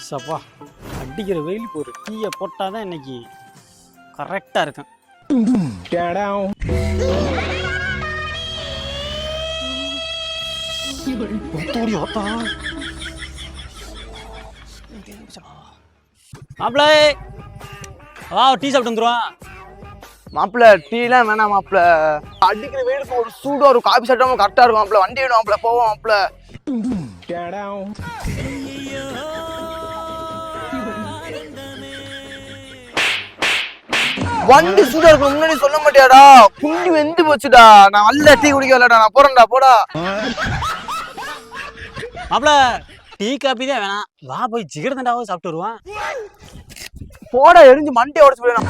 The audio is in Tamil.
சப்பா அடிக்கிற வெயிலுக்கு ஒரு டீயை போட்டாதான் இன்னைக்கு கரெக்டா இருக்கும். மாப்பிள்ள வா டீ சாப்பிட்டு வந்துருவான். மாப்பிள்ள டீ எல்லாம் வேணாம் மாப்பிள்ள. அடிக்கிற வெயிலுக்கு ஒரு சூடா ஒரு காபி சாப்பிட்டா கரெக்டா இருக்கும் மாப்பிள்ள. வண்டி வேணும் மாப்பிள்ள, போவோம் மாப்பிள்ள. வண்டி சூடா இருக்கு முன்னாடி சொல்ல மாட்டியாடா? குண்டி வெந்து போச்சுடா. நான் நல்ல டீ குடிக்க வரலடா, நான் போறேன்டா. போடா மாப்பிள்ள டீ காபி தான் வேணாம், வா போய் ஜிகர்தண்டாவும் சாப்பிட்டு வருவான். போடா, எரிஞ்சு மண்டையை உடச்சு போயிடலாம்.